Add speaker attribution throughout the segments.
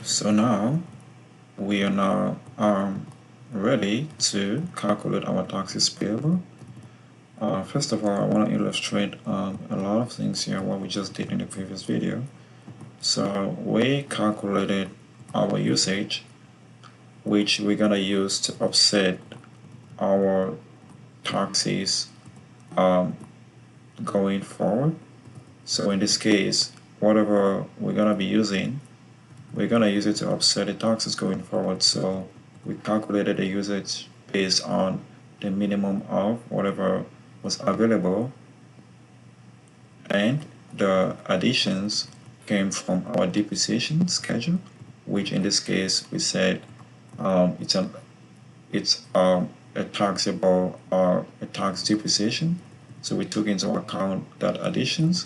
Speaker 1: So now we are now ready to calculate our taxes payable. First of all, I want to illustrate a lot of things here, what we just did in the previous video. So we calculated our usage, which we're gonna use to offset our taxes going forward. So in this case, whatever we're gonna be using, we're gonna use it to offset the taxes going forward. So we calculated the usage based on the minimum of whatever was available, and the additions came from our depreciation schedule, which in this case we said it's a taxable or a tax depreciation. So we took into account that additions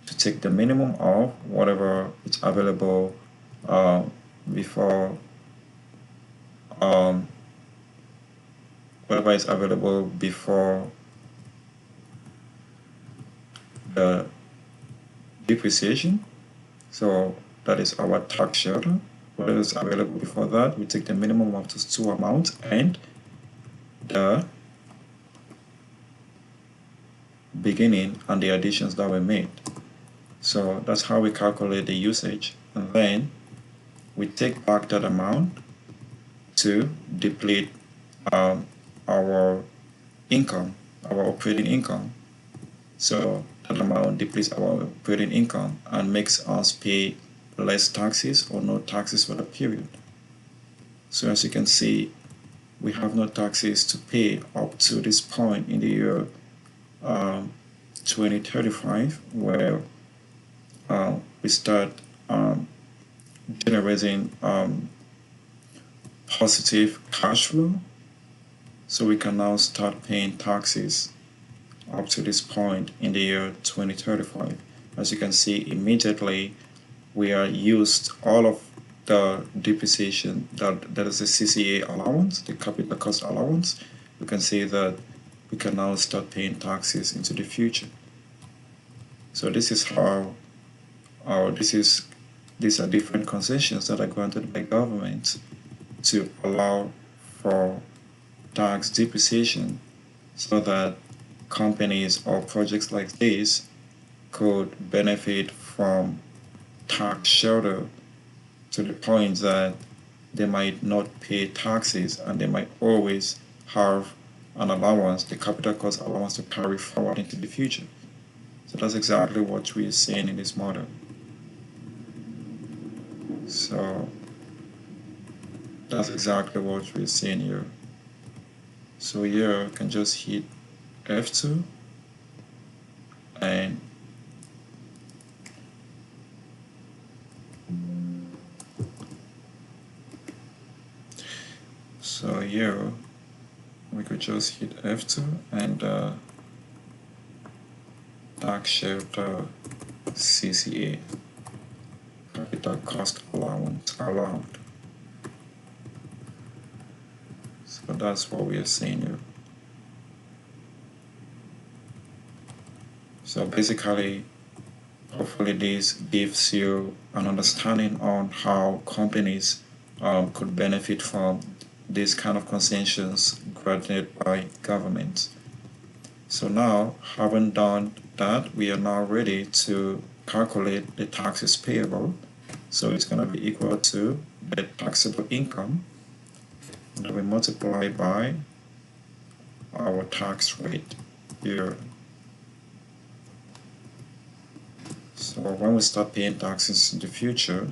Speaker 1: to take the minimum of whatever is available before whatever is available before the depreciation. So that is our tax shelter. Whatever is available before that, we take the minimum of those two amounts and the beginning and the additions that were made. So that's how we calculate the usage, and then we take back that amount to deplete our income, our operating income. So that amount depletes our operating income and makes us pay less taxes or no taxes for the period. So as you can see, we have no taxes to pay up to this point in the year 2035, where we start generating positive cash flow. So we can now start paying taxes up to this point in the year 2035. As you can see, immediately we are used all of the depreciation that is the CCA allowance, the capital cost allowance. We can see that we can now start paying taxes into the future. So this is how these are different concessions that are granted by government to allow for tax depreciation, so that companies or projects like this could benefit from tax shelter to the point that they might not pay taxes and they might always have an allowance, the capital cost allowance, to carry forward into the future. So that's exactly what we are seeing in this model. So that's exactly what we're seeing here. So here you can just hit F2 and so here we could just hit F2 and tax shelter CCA, capital cost allowance, allowed. So that's what we are seeing here. So basically, hopefully this gives you an understanding on how companies could benefit from these kind of concessions granted by government. So now, having done that, we are now ready to calculate the taxes payable. So it's going to be equal to the taxable income that we multiply by our tax rate here. So when we start paying taxes in the future,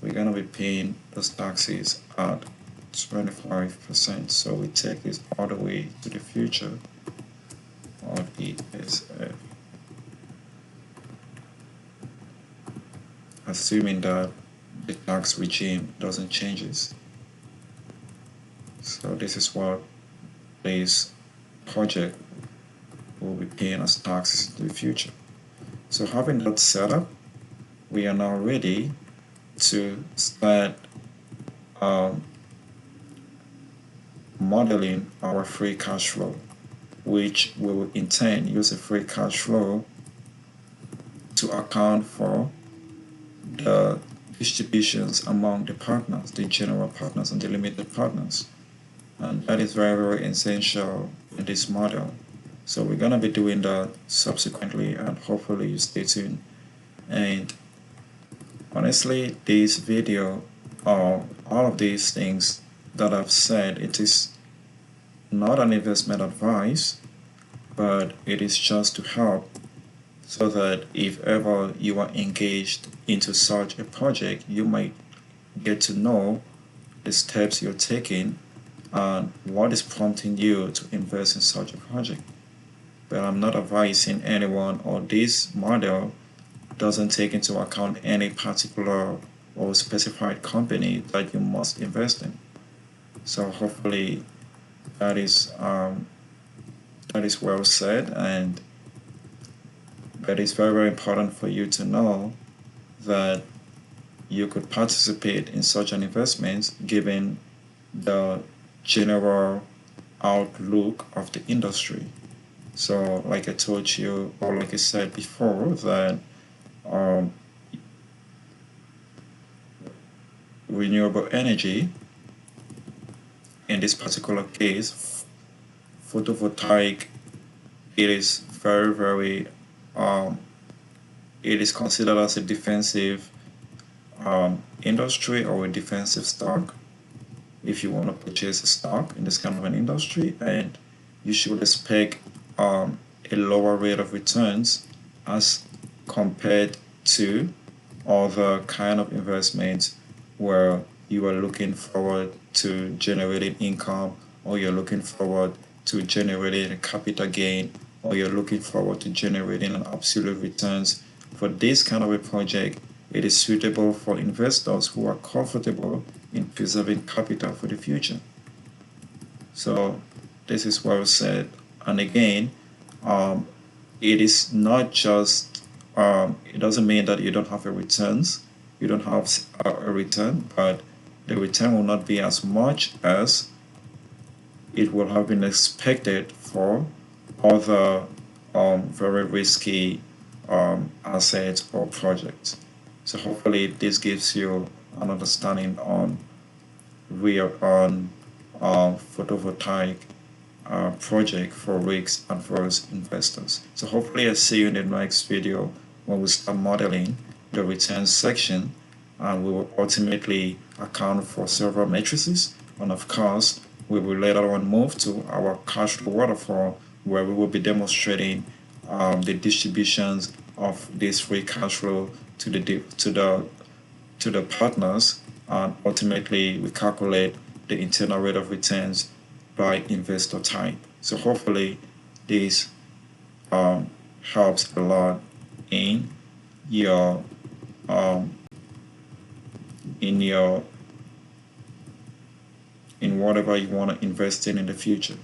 Speaker 1: we're going to be paying those taxes at 25%. So we take this all the way to the future of ESF, assuming that the tax regime doesn't change. So this is what this project will be paying as taxes in the future. So having that set up, we are now ready to start modeling our free cash flow, which we will in turn use the free cash flow to account for the distributions among the partners, the general partners and the limited partners. And that is very, very essential in this model. So we're going to be doing that subsequently, and hopefully you stay tuned. And honestly, this video, all of these things that I've said, it is not an investment advice, but it is just to help so that if ever you are engaged into such a project, you might get to know the steps you're taking and what is prompting you to invest in such a project. But I'm not advising anyone, or this model doesn't take into account any particular or specified company that you must invest in. So hopefully that is well said, and that is very, very important for you to know that you could participate in such an investment given the general outlook of the industry. So like I told you, or like I said before, that renewable energy, in this particular case, photovoltaic, it is very, very, it is considered as a defensive industry or a defensive stock if you want to purchase a stock in this kind of an industry, and you should expect a lower rate of returns as compared to other kind of investments where you are looking forward to generating income, or you're looking forward to generating a capital gain, or you're looking forward to generating an absolute returns. For this kind of a project, it is suitable for investors who are comfortable in preserving capital for the future. So this is well said. And again, it is not just, it doesn't mean that you don't have a returns, you don't have a return, but the return will not be as much as it will have been expected for other very risky assets or projects. So hopefully this gives you an understanding on photovoltaic project for risks adverse investors. So hopefully I see you in the next video when we start modeling the returns section, and we will ultimately account for several matrices, and of course we will later on move to our cash flow waterfall, where we will be demonstrating the distributions of this free cash flow to the partners, and ultimately we calculate the internal rate of returns by investor type. So hopefully this helps a lot in your in whatever you want to invest in the future.